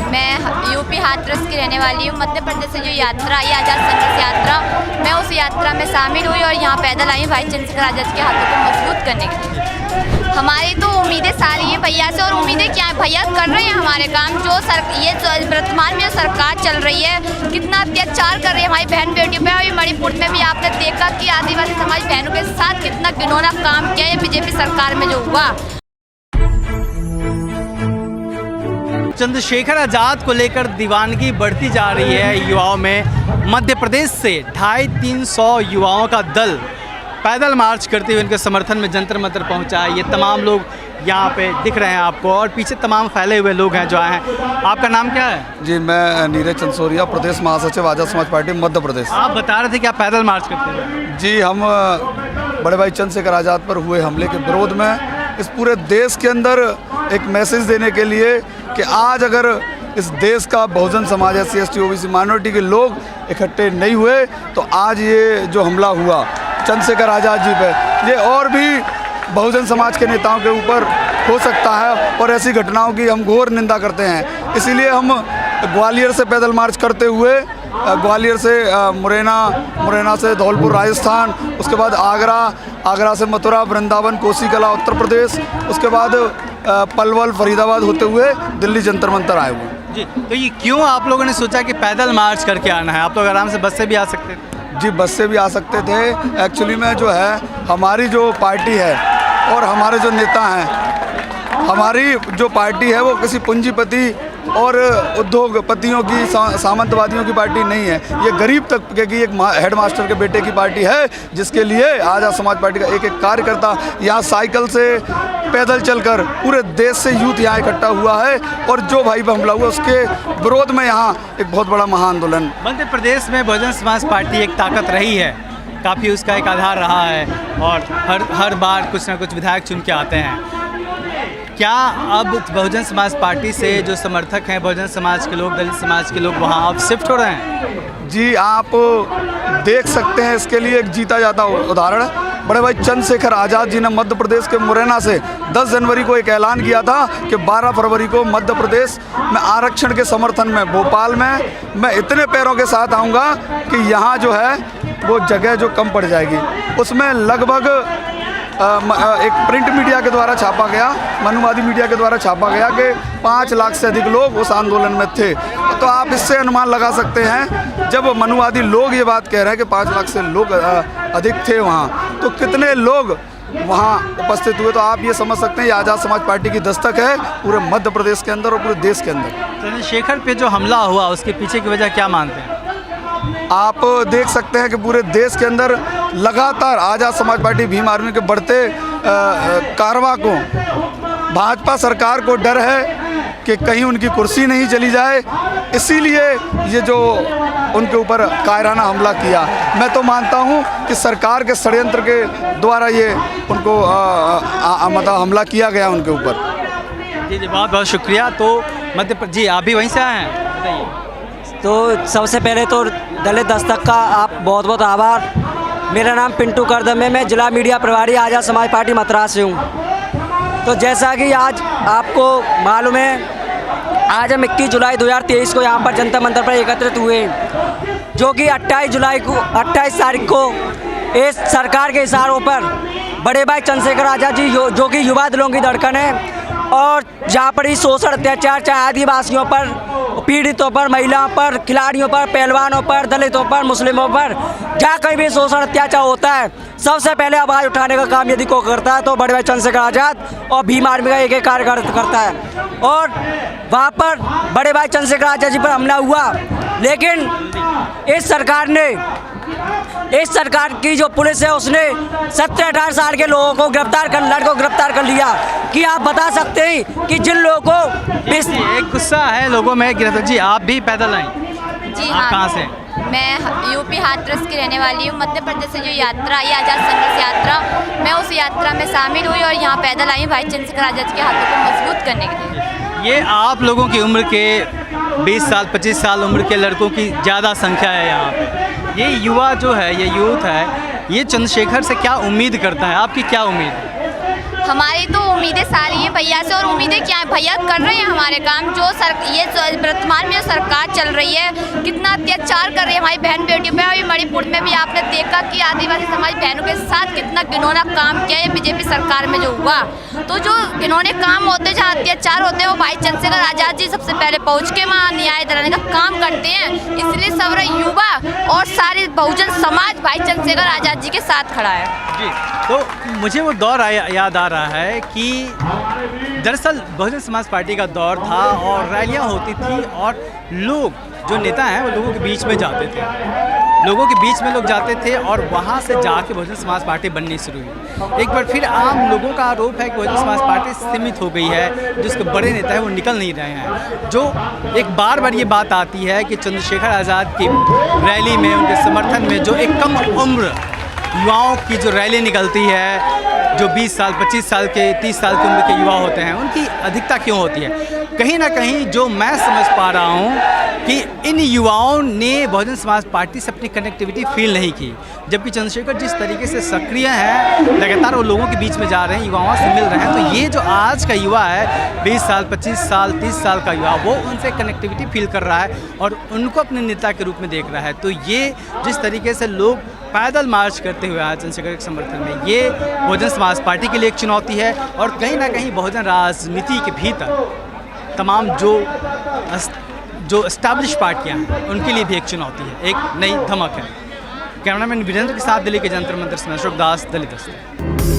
मैं यूपी हाथरस की रहने वाली हूँ। मध्य प्रदेश से जो यात्रा आई आज़ाद संघर्ष यात्रा, मैं उस यात्रा में शामिल हुई और यहाँ पैदल आई हूँ भाई चंद्रशेखर आज़ाद के हाथों को मजबूत करने के लिए। हमारी तो उम्मीदें सारी हैं भैया से, और उम्मीदें क्या है, भैया कर रहे हैं हमारे काम। जो ये वर्तमान में जो सरकार चल रही है, कितना अत्याचार कर रही है हमारी बहन बेटियों पे। अभी मणिपुर में भी आपने देखा कि आदिवासी समाज बहनों के साथ कितना घिनौना काम किया है बीजेपी सरकार में जो हुआ। चंद्रशेखर आज़ाद को लेकर दीवानगी बढ़ती जा रही है युवाओं में। मध्य प्रदेश से 250-300 युवाओं का दल पैदल मार्च करते हुए उनके समर्थन में जंतर मंतर पहुंचा है। ये तमाम लोग यहाँ पे दिख रहे हैं आपको, और पीछे तमाम फैले हुए लोग हैं जो आए हैं। आपका नाम क्या है? जी, मैं नीरज चंदसोरिया, प्रदेश महासचिव आज़ाद समाज पार्टी मध्य प्रदेश। आप बता रहे थे कि आप पैदल मार्च करते हैं। जी, हम बड़े भाई चंद्रशेखर आज़ाद पर हुए हमले के विरोध में इस पूरे देश के अंदर एक मैसेज देने के लिए कि आज अगर इस देश का Bahujan Samaj SC ST OBC minority के लोग इकट्ठे नहीं हुए तो आज ये जो हमला हुआ चंद्रशेखर आज़ाद जी पे, ये और भी बहुजन समाज के नेताओं के ऊपर हो सकता है, और ऐसी घटनाओं की हम घोर निंदा करते हैं। इसीलिए हम ग्वालियर से पैदल मार्च करते हुए ग्वालियर से मुरैना से धौलपुर राजस्थान, उसके बाद आगरा से मथुरा, वृंदावन, कोसीकला उत्तर प्रदेश, उसके बाद पलवल, फरीदाबाद होते हुए दिल्ली जंतर मंतर आए हुए। जी, तो ये क्यों आप लोगों ने सोचा कि पैदल मार्च करके आना है? आप लोग आराम से बस से भी आ सकते थे। जी, बस से भी आ सकते थे। एक्चुअली में जो है हमारी जो पार्टी है और हमारे जो नेता हैं, हमारी जो पार्टी है वो किसी पूंजीपति और उद्योगपतियों की, सामंतवादियों की पार्टी नहीं है। ये गरीब तबके की एक हेडमास्टर के बेटे की पार्टी है, जिसके लिए आज़ाद समाज पार्टी का एक एक कार्यकर्ता यहाँ साइकिल से पैदल चलकर पूरे देश से यूथ यहाँ इकट्ठा हुआ है, और जो भाई पर हमला हुआ उसके विरोध में यहाँ एक बहुत बड़ा महाआंदोलन। मध्य प्रदेश में बहुजन समाज पार्टी एक ताकत रही है, काफ़ी उसका एक आधार रहा है, और हर बार कुछ ना कुछ विधायक चुन के आते हैं। क्या अब बहुजन समाज पार्टी से जो समर्थक हैं, बहुजन समाज के लोग, दलित समाज के लोग, वहाँ अब शिफ्ट हो रहे हैं? जी, आप देख सकते हैं इसके लिए एक जीता जाता उदाहरण। बड़े भाई चंद्रशेखर आज़ाद जी ने मध्य प्रदेश के मुरैना से 10 जनवरी को एक ऐलान किया था कि 12 फरवरी को मध्य प्रदेश में आरक्षण के समर्थन में भोपाल में मैं इतने पैरों के साथ आऊँगा कि यहाँ जो है वो जगह जो कम पड़ जाएगी। उसमें लगभग एक प्रिंट मीडिया के द्वारा छापा गया, मनुवादी मीडिया के द्वारा छापा गया कि 5 लाख से अधिक लोग उस आंदोलन में थे। तो आप इससे अनुमान लगा सकते हैं, जब मनुवादी लोग ये बात कह रहे हैं कि 5 लाख से लोग अधिक थे वहाँ, तो कितने लोग वहाँ उपस्थित हुए। तो आप ये समझ सकते हैं ये आज़ाद समाज पार्टी की दस्तक है पूरे मध्य प्रदेश के अंदर और पूरे देश के अंदर। चंद्रशेखर पे जो हमला हुआ उसके पीछे की वजह क्या मानते हैं? आप देख सकते हैं कि पूरे देश के अंदर लगातार आज़ाद समाज पार्टी भीम आर्मी के बढ़ते कारवां को, भाजपा सरकार को डर है कि कहीं उनकी कुर्सी नहीं चली जाए, इसीलिए ये जो उनके ऊपर कायराना हमला किया। मैं तो मानता हूँ कि सरकार के षड्यंत्र के द्वारा ये उनको मतलब हमला किया गया उनके ऊपर। जी, बहुत बहुत शुक्रिया। तो जी, आप भी वहीं से आए हैं, बताइए। तो सबसे पहले तो दलित दस्तक का आप बहुत बहुत आभार। मेरा नाम पिंटू करदम है, मैं जिला मीडिया प्रभारी आज़ाद समाज पार्टी मथुरा से हूँ। तो जैसा कि आज आपको मालूम है, आज हम 21 जुलाई 2023 को यहाँ पर जंतर मंतर पर एकत्रित हुए, जो कि 28 तारीख को इस सरकार के इशारों पर बड़े भाई चंद्रशेखर आज़ाद जी जो कि युवा दिलों की धड़कन है, और जहाँ पर ही शोषण अत्याचार चाहे आदिवासियों पर, पीड़ितों पर, महिलाओं पर, खिलाड़ियों पर, पहलवानों पर, दलितों पर, मुस्लिमों पर, जहाँ कहीं भी शोषण अत्याचार होता है, सबसे पहले आवाज़ उठाने का काम यदि को करता है तो बड़े भाई चंद्रशेखर आज़ाद और भीम आर्मी का एक एक कार्यकर्ता करता है। और वहाँ पर बड़े भाई चंद्रशेखर आज़ाद जी पर हमला हुआ, लेकिन इस सरकार की जो पुलिस है उसने 17-18 साल के लोगों को गिरफ्तार कर लिया। कि आप बता सकते हैं कि जिन लोगों को एक गुस्सा है लोगों में गिरफ्तार। जी, आप भी पैदल आए? जी, आप कहाँ से? मैं यूपी हाथरस की रहने वाली हूँ। मध्य प्रदेश से जो यात्रा आई आज़ाद संघर्ष यात्रा, मैं उस यात्रा में शामिल हुई और यहाँ पैदल आई हूँ भाई चंद्रशेखर आज़ाद के हाथों को मजबूत करने के लिए। ये आप लोगों की उम्र के 20 साल 25 साल उम्र के लड़कों की ज़्यादा संख्या है यहाँ पे। ये युवा जो है, ये यूथ है, ये चंद्रशेखर से क्या उम्मीद करता है? आपकी क्या उम्मीद है? हमारी तो उम्मीदें सारी हैं भैया से, और उम्मीदें क्या है, भैया कर रहे हैं हमारे काम। जो ये वर्तमान में जो सरकार चल रही है, कितना अत्याचार कर रही है हमारी बहन बेटियों पे। अभी मणिपुर में भी आपने देखा कि आदिवासी समाज बहनों के साथ कितना घिनौना काम किया है बीजेपी सरकार में जो हुआ। तो जो घिनौने काम होते हैं, जहाँ अत्याचार होते हैं, वो भाई चंद्रशेखर आज़ाद जी सबसे पहले पहुँच के वहाँ न्याय दिलाने का काम करते हैं। इसलिए सारा युवा और सारे बहुजन समाज भाई चंद्रशेखर आज़ाद जी के साथ खड़ा है। जी, तो मुझे वो दौर याद आ रहा है कि दरअसल बहुजन समाज पार्टी का दौर था और रैलियां होती थी और लोग जो नेता हैं वो लोगों के बीच में जाते थे, लोगों के बीच में लोग जाते थे और वहाँ से जाके बहुजन समाज पार्टी बननी शुरू हुई। एक बार फिर आम लोगों का आरोप है कि बहुजन समाज पार्टी सीमित हो गई है, जो उसके बड़े नेता हैं वो निकल नहीं रहे हैं। जो एक बार ये बात आती है कि चंद्रशेखर आज़ाद की रैली में, उनके समर्थन में जो एक कम उम्र युवाओं की जो रैली निकलती है, जो 20 साल 25 साल के 30 साल की उम्र के युवा होते हैं, उनकी अधिकता क्यों होती है? कहीं ना कहीं जो मैं समझ पा रहा हूँ कि इन युवाओं ने बहुजन समाज पार्टी से अपनी कनेक्टिविटी फील नहीं की, जबकि चंद्रशेखर जिस तरीके से सक्रिय हैं, लगातार वो लोगों के बीच में जा रहे हैं, युवाओं से मिल रहे हैं। तो ये जो आज का युवा है, 20 साल 25 साल 30 साल का युवा, वो उनसे कनेक्टिविटी फील कर रहा है और उनको अपने नेता के रूप में देख रहा है। तो ये जिस तरीके से लोग पैदल मार्च करते हुए आए चंद्रशेखर के समर्थन में, ये बहुजन समाज पार्टी के लिए एक चुनौती है और कहीं ना कहीं बहुजन राजनीति के भीतर तमाम जो एस्टैब्लिश पार्टियां हैं उनके लिए भी एक चुनौती है, एक नई धमक है। कैमरामैन वीरेंद्र के साथ दिल्ली के जंतर मंतर से मैं अशोक दास, दिल्ली दस्तक।